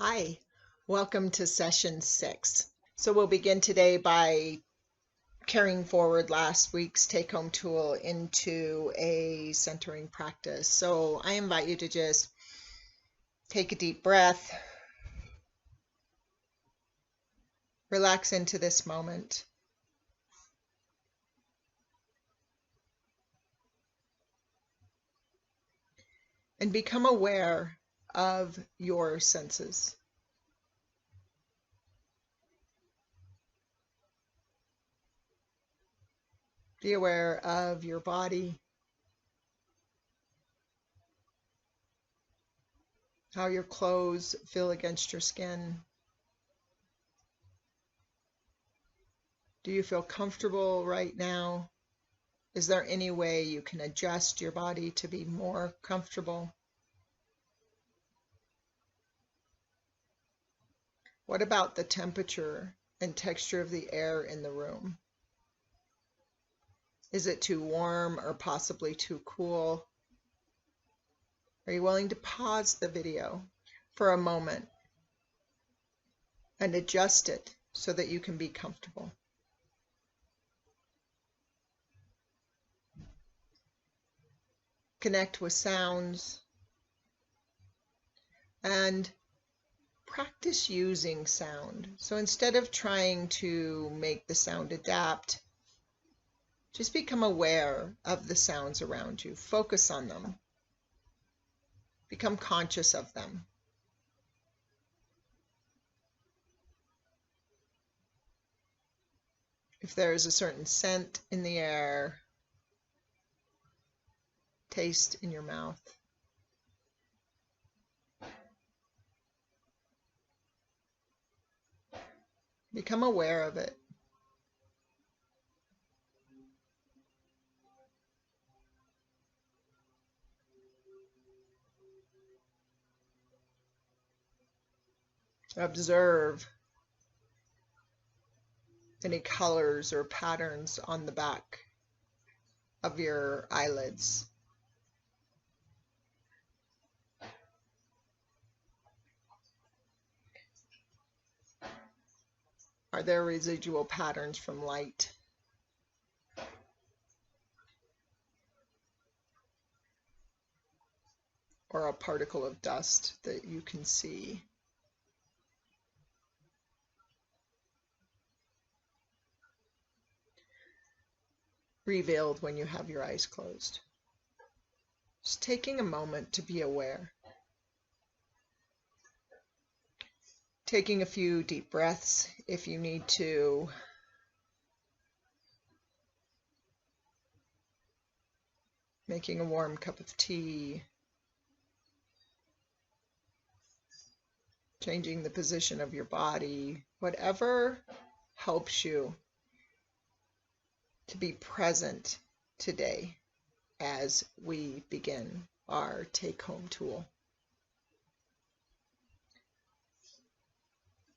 Hi, welcome to session 6. So we'll begin today by carrying forward last week's take-home tool into a centering practice. So I invite you to just take a deep breath, relax into this moment, and become aware of your senses. Be aware of your body, how your clothes feel against your skin. Do you feel comfortable right now? Is there any way you can adjust your body to be more comfortable? What about the temperature and texture of the air in the room? Is it too warm or possibly too cool? Are you willing to pause the video for a moment and adjust it so that you can be comfortable? Connect with sounds and practice using sound. So instead of trying to make the sound adapt, just become aware of the sounds around you. Focus on them. Become conscious of them. If there is a certain scent in the air, taste in your mouth. Become aware of it. Observe any colors or patterns on the back of your eyelids. Are there residual patterns from light? Or a particle of dust that you can see? Revealed when you have your eyes closed. Just taking a moment to be aware. Taking a few deep breaths if you need to. Making a warm cup of tea. Changing the position of your body. Whatever helps you to be present today as we begin our take-home tool.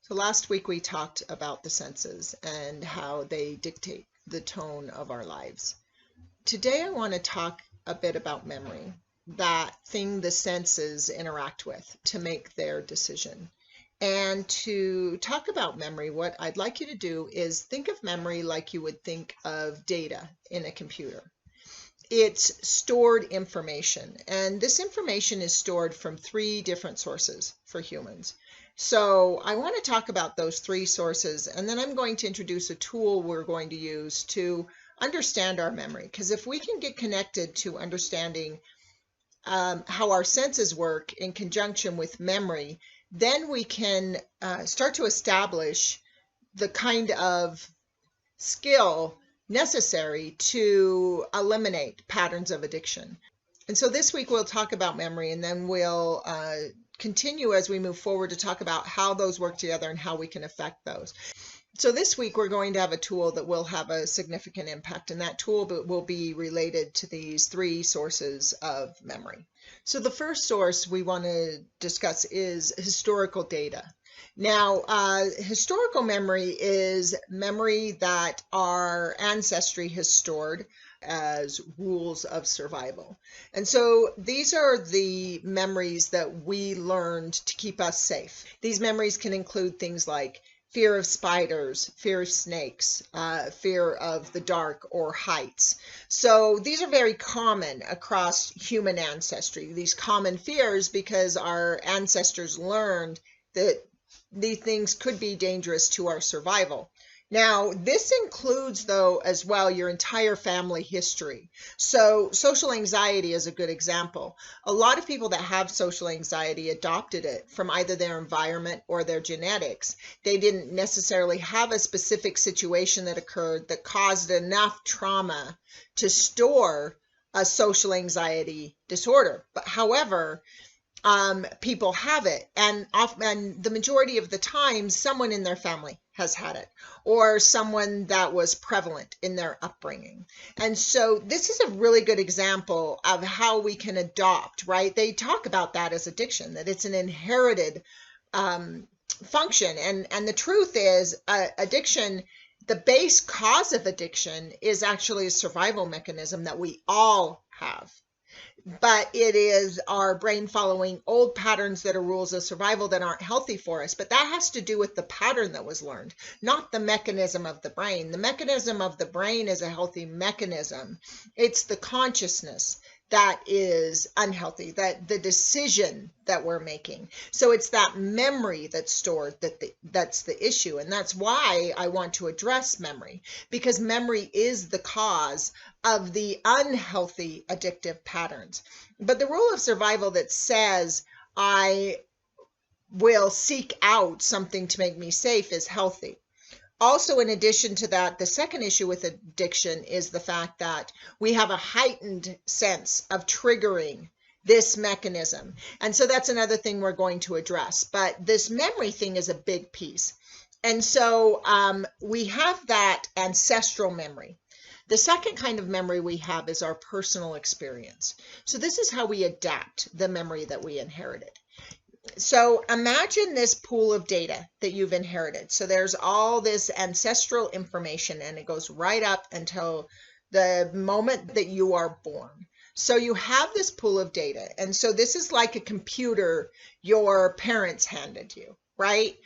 So last week we talked about the senses and how they dictate the tone of our lives. Today I want to talk a bit about memory, that thing the senses interact with to make their decision. And to talk about memory, what I'd like you to do is think of memory like you would think of data in a computer. It's stored information, and this information is stored from 3 different sources for humans. So I want to talk about those 3 sources, and then I'm going to introduce a tool we're going to use to understand our memory. Because if we can get connected to understanding how our senses work in conjunction with memory, then we can start to establish the kind of skill necessary to eliminate patterns of addiction. And so this week we'll talk about memory, and then we'll continue as we move forward to talk about how those work together and how we can affect those. So this week we're going to have a tool that will have a significant impact, and that tool will be related to these 3 sources of memory. So the first source we want to discuss is historical data. Now, historical memory is memory that our ancestry has stored. as rules of survival. And so these are the memories that we learned to keep us safe. These memories can include things like fear of spiders, fear of snakes, fear of the dark or heights. So these are very common across human ancestry, these common fears, because our ancestors learned that these things could be dangerous to our survival. Now, this includes, though, as well, your entire family history. So social anxiety is a good example. A lot of people that have social anxiety adopted it from either their environment or their genetics. They didn't necessarily have a specific situation that occurred that caused enough trauma to store a social anxiety disorder. But however, people have it, and often, the majority of the time, someone in their family has had it, or someone that was prevalent in their upbringing. And so this is a really good example of how we can adopt, right? They talk about that as addiction, that it's an inherited function. And the truth is, addiction, the base cause of addiction is actually a survival mechanism that we all have. But it is our brain following old patterns that are rules of survival that aren't healthy for us. But that has to do with the pattern that was learned, not the mechanism of the brain. The mechanism of the brain is a healthy mechanism. It's the consciousness that is unhealthy, that the decision that we're making. So it's that memory that's stored that's the issue. And that's why I want to address memory, because memory is the cause of the unhealthy addictive patterns. But the rule of survival that says I will seek out something to make me safe is healthy. Also, in addition to that, the second issue with addiction is the fact that we have a heightened sense of triggering this mechanism. And so that's another thing we're going to address. But this memory thing is a big piece. And so we have that ancestral memory. The second kind of memory we have is our personal experience. So this is how we adapt the memory that we inherited. So imagine this pool of data that you've inherited. So there's all this ancestral information, and it goes right up until the moment that you are born. So you have this pool of data. And so this is like a computer your parents handed you, right?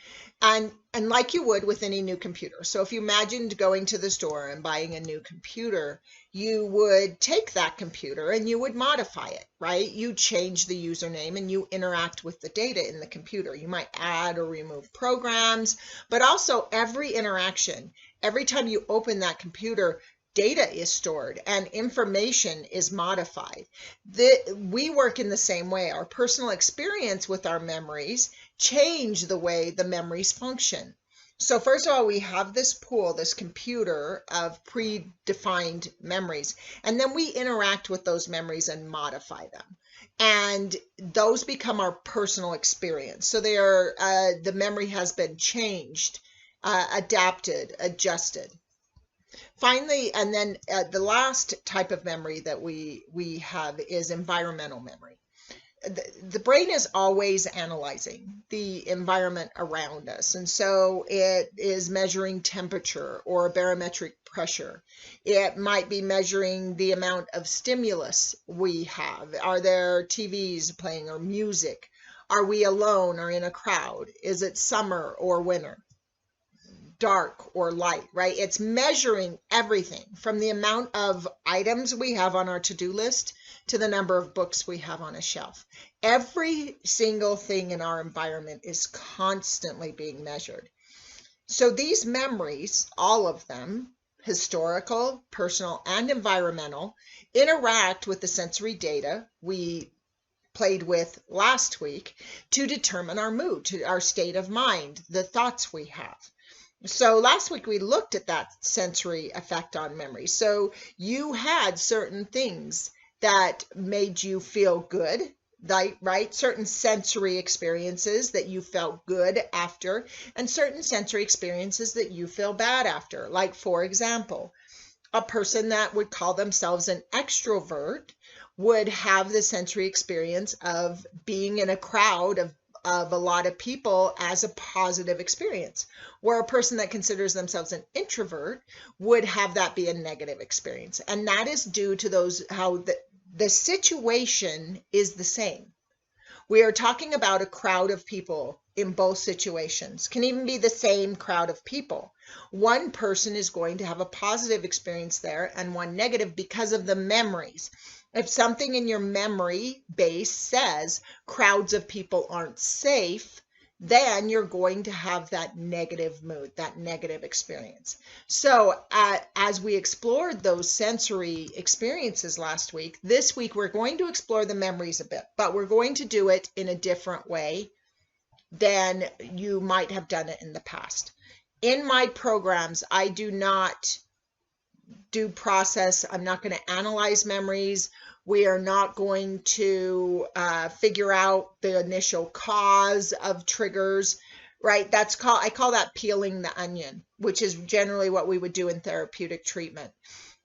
And like you would with any new computer. So if you imagined going to the store and buying a new computer, you would take that computer and you would modify it, right? You change the username and you interact with the data in the computer. You might add or remove programs, but also every interaction, every time you open that computer, data is stored and information is modified. We work in the same way. Our personal experience with our memories change the way the memories function. So first of all, we have this pool, this computer of predefined memories, and then we interact with those memories and modify them. And those become our personal experience. So they are, the memory has been changed, adapted, adjusted. Finally, and then the last type of memory that we have is environmental memory. The brain is always analyzing the environment around us. And so it is measuring temperature or barometric pressure. It might be measuring the amount of stimulus we have. Are there TVs playing or music? Are we alone or in a crowd? Is it summer or winter? Dark or light, right? It's measuring everything from the amount of items we have on our to-do list to the number of books we have on a shelf. Every single thing in our environment is constantly being measured. So these memories, all of them, historical, personal, and environmental, interact with the sensory data we played with last week to determine our mood, to our state of mind, the thoughts we have. So last week we looked at that sensory effect on memory. So you had certain things that made you feel good, right? Certain sensory experiences that you felt good after, and certain sensory experiences that you feel bad after. Like, for example, a person that would call themselves an extrovert would have the sensory experience of being in a crowd of of a lot of people as a positive experience, where a person that considers themselves an introvert would have that be a negative experience. And that is due to how the situation is the same. We are talking about a crowd of people in both situations. Can even be the same crowd of people. One person is going to have a positive experience there and one negative because of the memories. If something in your memory base says crowds of people aren't safe, then you're going to have that negative mood, that negative experience. So as we explored those sensory experiences last week, this week we're going to explore the memories a bit, but we're going to do it in a different way than you might have done it in the past. In my programs, I do not do process. I'm not going to analyze memories. We are not going to figure out the initial cause of triggers, right? I call that peeling the onion, which is generally what we would do in therapeutic treatment.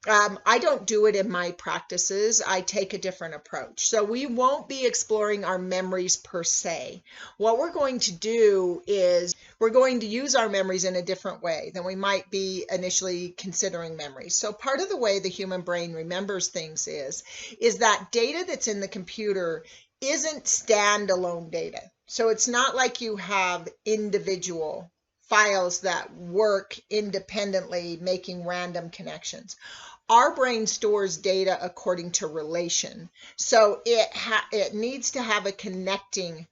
I don't do it in my practices. I take a different approach. So we won't be exploring our memories per se. What we're going to do is we're going to use our memories in a different way than we might be initially considering memories. So part of the way the human brain remembers things is that data that's in the computer isn't standalone data. So it's not like you have individual files that work independently, making random connections. Our brain stores data according to relation. So it needs to have a connecting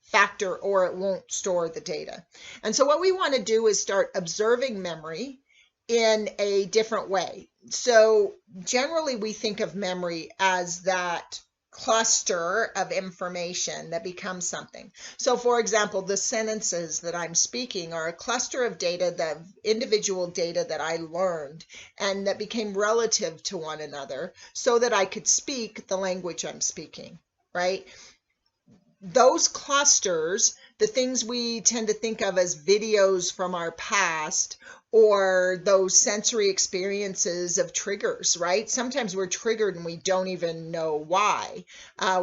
factor or it won't store the data. And so what we want to do is start observing memory in a different way. So generally we think of memory as that cluster of information that becomes something. So for example, the sentences that I'm speaking are a cluster of data, the individual data that I learned and that became relative to one another so that I could speak the language I'm speaking, right? Those clusters, the things we tend to think of as videos from our past or those sensory experiences of triggers, right? Sometimes we're triggered and we don't even know why.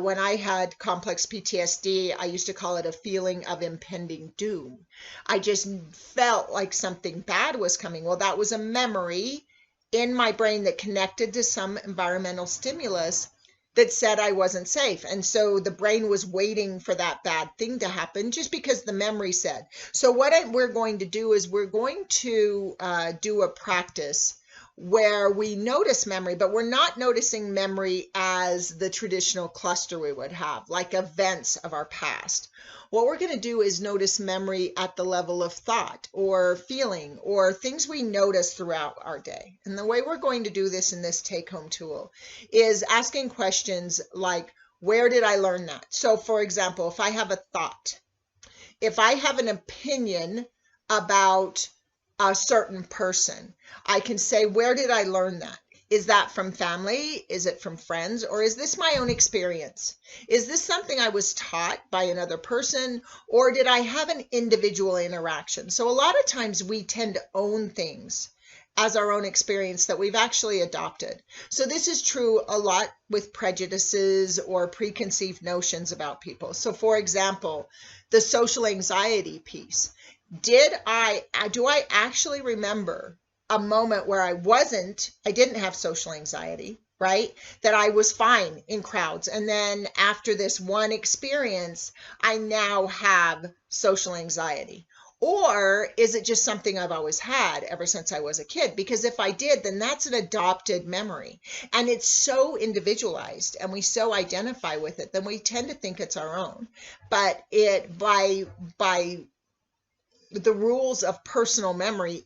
When I had complex PTSD, I used to call it a feeling of impending doom. I just felt like something bad was coming. Well, that was a memory in my brain that connected to some environmental stimulus that said I wasn't safe. And so the brain was waiting for that bad thing to happen just because the memory said. So what we're going to do is we're going to do a practice where we notice memory, but we're not noticing memory as the traditional cluster we would have, like events of our past. What we're going to do is notice memory at the level of thought or feeling or things we notice throughout our day. And the way we're going to do this in this take-home tool is asking questions like, where did I learn that? So for example, if I have a thought, if I have an opinion about a certain person, I can say, where did I learn that? Is that from family? Is it from friends? Or is this my own experience? Is this something I was taught by another person? Or did I have an individual interaction? So a lot of times we tend to own things as our own experience that we've actually adopted. So this is true a lot with prejudices or preconceived notions about people. So for example, the social anxiety piece. Do I actually remember a moment where I didn't have social anxiety, right? That I was fine in crowds. And then after this one experience, I now have social anxiety. Or is it just something I've always had ever since I was a kid? Because if I did, then that's an adopted memory. And it's so individualized and we so identify with it, then we tend to think it's our own. But by the rules of personal memory,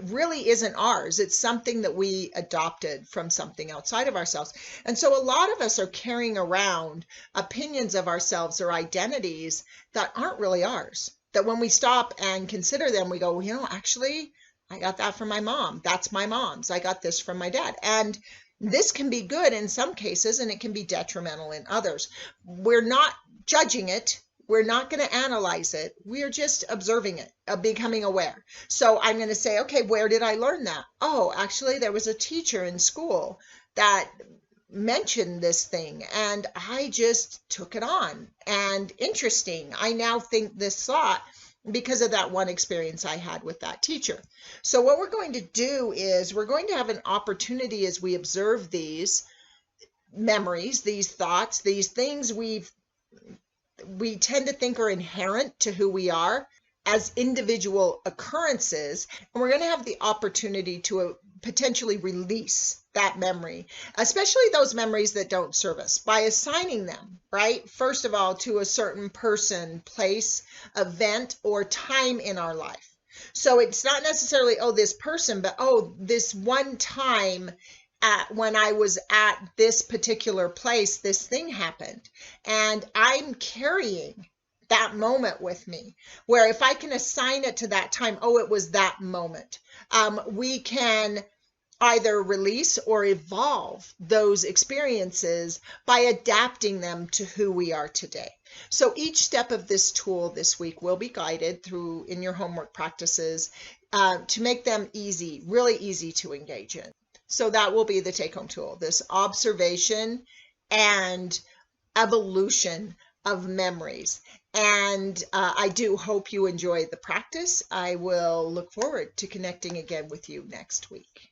really isn't ours. It's something that we adopted from something outside of ourselves. And so a lot of us are carrying around opinions of ourselves or identities that aren't really ours. That when we stop and consider them, we go, actually, I got that from my mom. That's my mom's. I got this from my dad. And this can be good in some cases, and it can be detrimental in others. We're not judging it. We're not going to analyze it. We're just observing it, becoming aware. So I'm going to say, okay, where did I learn that? Oh, actually, there was a teacher in school that mentioned this thing and I just took it on. And interesting, I now think this thought because of that one experience I had with that teacher. So what we're going to do is we're going to have an opportunity as we observe these memories, these thoughts, these things we tend to think are inherent to who we are as individual occurrences. And we're going to have the opportunity to potentially release that memory, especially those memories that don't serve us, by assigning them, right? First of all, to a certain person, place, event, or time in our life. So it's not necessarily, oh, this person, but oh, this one time when I was at this particular place, this thing happened. And I'm carrying that moment with me, where if I can assign it to that time, oh, it was that moment. We can either release or evolve those experiences by adapting them to who we are today. So each step of this tool this week will be guided through in your homework practices to make them easy, really easy to engage in. So that will be the take-home tool, this observation and evolution of memories. And I do hope you enjoy the practice. I will look forward to connecting again with you next week.